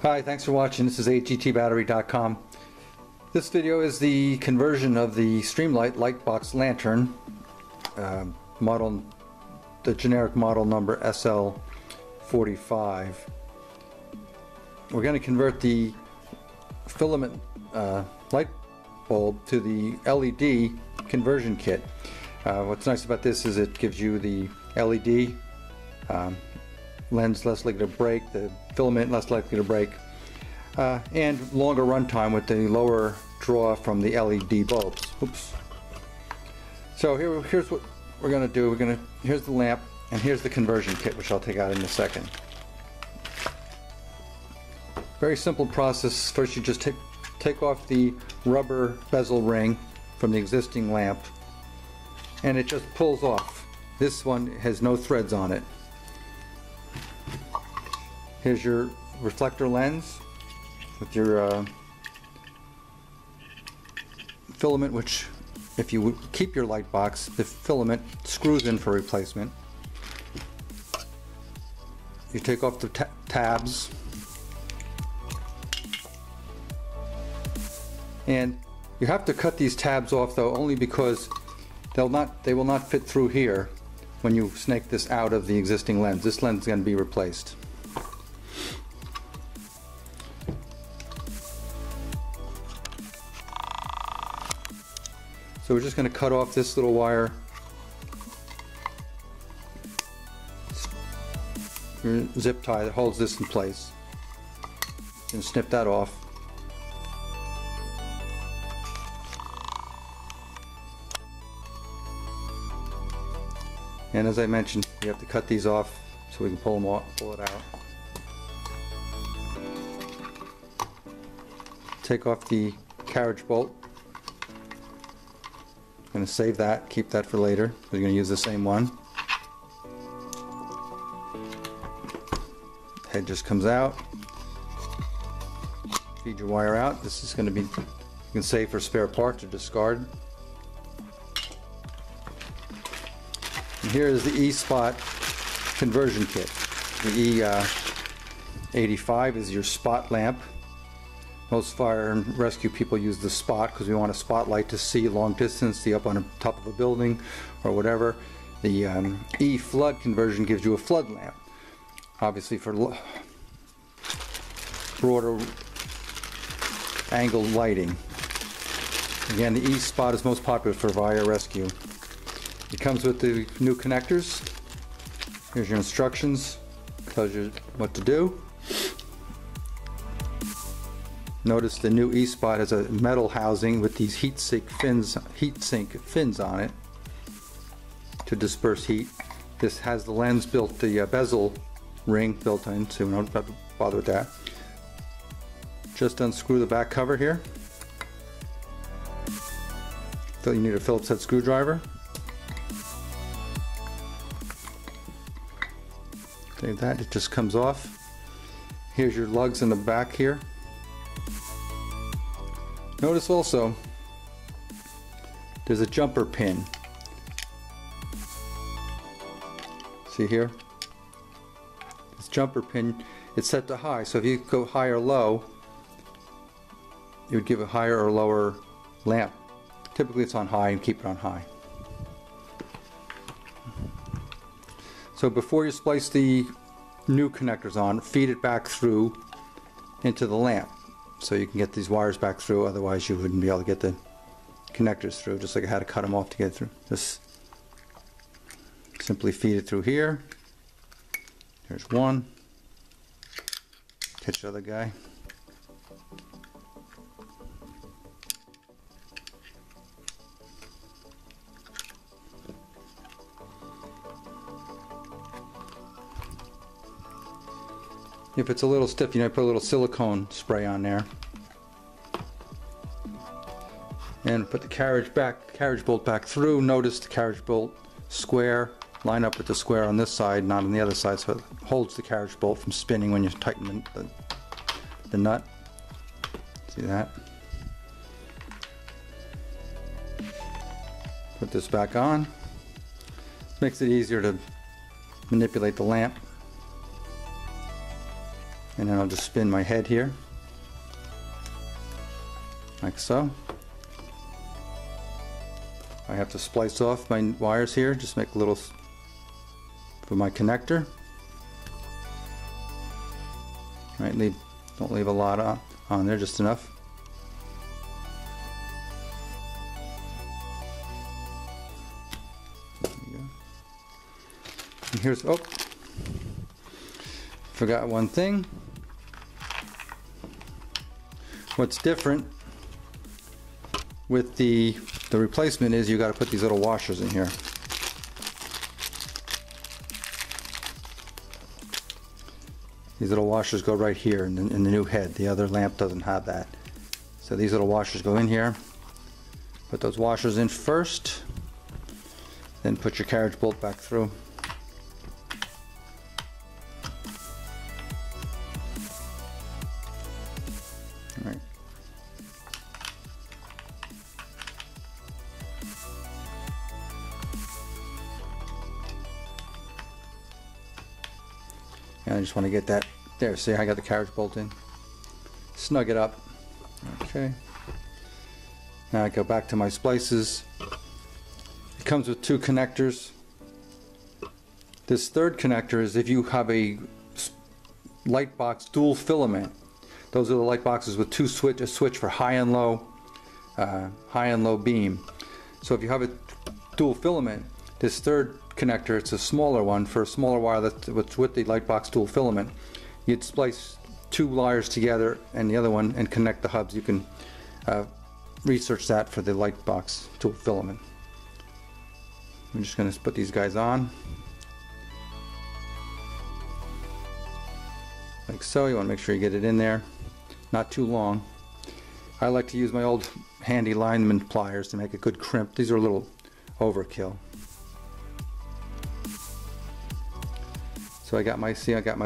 Hi, thanks for watching. This is AGTbattery.com. This video is the conversion of the Streamlight LiteBox Lantern, model, the generic model number SL45. We're going to convert the filament light bulb to the LED conversion kit. What's nice about this is it gives you the LED lens less likely to break, the filament less likely to break, and longer runtime with the lower draw from the LED bulbs. Oops. So here's what we're going to do. Here's the lamp and here's the conversion kit, which I'll take out in a second. Very simple process. First you just take off the rubber bezel ring from the existing lamp and it just pulls off. This one has no threads on it. Here's your reflector lens with your filament, which if you keep your light box, the filament screws in for replacement. You take off the tabs, and you have to cut these tabs off though only because they will not fit through here when you snake this out of the existing lens. This lens is going to be replaced. So we're just going to cut off this little wire, your zip tie that holds this in place, and snip that off. And as I mentioned, you have to cut these off so we can pull it out. Take off the carriage bolt. I'm going to save that, keep that for later. We're going to use the same one. Head just comes out. Feed your wire out. This is going to be, you can save for spare parts or discard. And here is the E-Spot conversion kit. The E85 is your spot lamp. Most fire and rescue people use the spot because we want a spotlight to see long distance, see up on the top of a building or whatever. The E-Flood conversion gives you a flood lamp, obviously for broader angle lighting. Again, the E-Spot is most popular for fire rescue. It comes with the new connectors. Here's your instructions, tells you what to do. Notice the new E-Spot has a metal housing with these heat sink fins on it to disperse heat. This has the lens built, the bezel ring built in, so we don't have to bother with that. Just unscrew the back cover here. So you need a Phillips head screwdriver. Like that, it just comes off. Here's your lugs in the back here. Notice also there's a jumper pin. See here? This jumper pin, it's set to high, so if you go high or low, you would give a higher or lower lamp. Typically it's on high, and keep it on high. So before you splice the new connectors on, feed it back through into the lamp so you can get these wires back through, otherwise you wouldn't be able to get the connectors through, just like I had to cut them off to get through. Just simply feed it through here. Here's one. Catch the other guy. If it's a little stiff, you know, put a little silicone spray on there. And put the carriage bolt back through. Notice the carriage bolt square, line up with the square on this side, not on the other side, so it holds the carriage bolt from spinning when you tighten the nut. See that? Put this back on. Makes it easier to manipulate the lamp. And then I'll just spin my head here, like so. I have to splice off my wires here, just make a little for my connector. Right, don't leave a lot on there, just enough. There you go. And here's, oh, forgot one thing. What's different with the replacement is you got to put these little washers in here. These little washers go right here in the new head. The other lamp doesn't have that. So these little washers go in here. Put those washers in first, then put your carriage bolt back through. All right. And I just want to get that there. See, I got the carriage bolt in. Snug it up. Okay. Now I go back to my splices. It comes with two connectors. This third connector is if you have a LiteBox dual filament. Those are the light boxes with a switch for high and low beam. So if you have a dual filament, this third connector, it's a smaller one for a smaller wire that's with the LiteBox dual filament. You'd splice two wires together and the other one and connect the hubs. You can research that for the LiteBox dual filament. I'm just going to put these guys on. Like so. You want to make sure you get it in there. Not too long. I like to use my old handy lineman pliers to make a good crimp. These are a little overkill. So I got my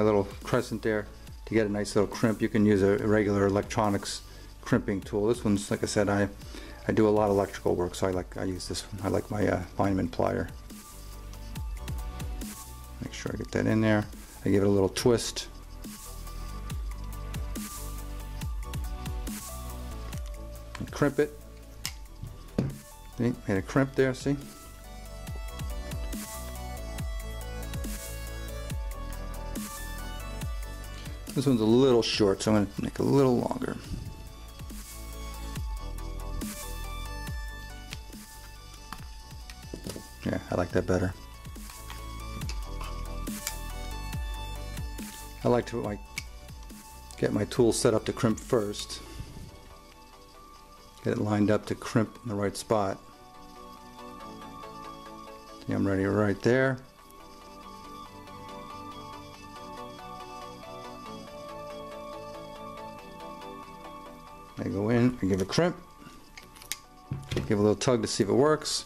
little crescent there to get a nice little crimp. You can use a regular electronics crimping tool. This one's, like I said, I do a lot of electrical work, so I use this one. I like my lineman plier. Make sure I get that in there. I give it a little twist. And crimp it. See, made a crimp there, see? This one's a little short, so I'm going to make it a little longer. Yeah, I like that better. I like to get my tool set up to crimp first. Get it lined up to crimp in the right spot. See, I'm ready right there. I go in, I give a crimp, give a little tug to see if it works,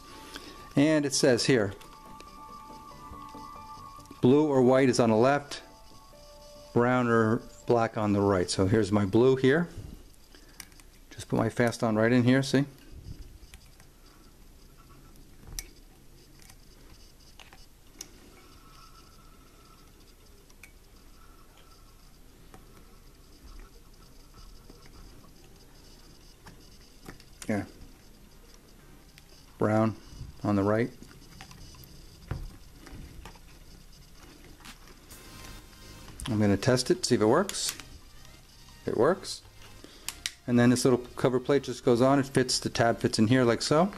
and it says here, blue or white is on the left, brown or black on the right. So here's my blue here. Just put my fast on right in here, see? Yeah. Brown on the right. I'm going to test it, see if it works. It works. And then this little cover plate just goes on. It fits, the tab fits in here like so.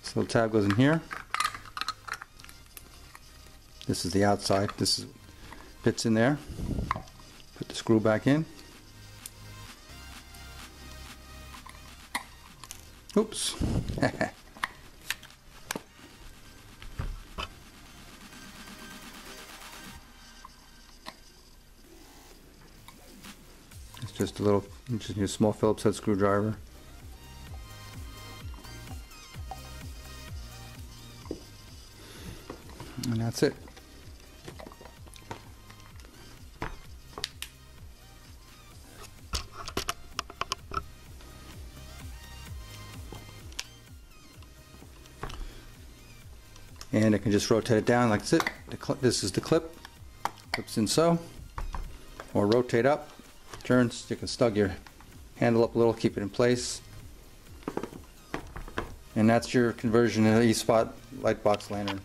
This little tab goes in here. This is the outside. This fits in there. Put the screw back in. Oops. It's just a little, just need a small Phillips head screwdriver. And that's it. And I can just rotate it down like this. This is the clip. Clips in so. or rotate up, turns. You can snug your handle up a little, keep it in place. And that's your conversion in an E-Spot LiteBox lantern.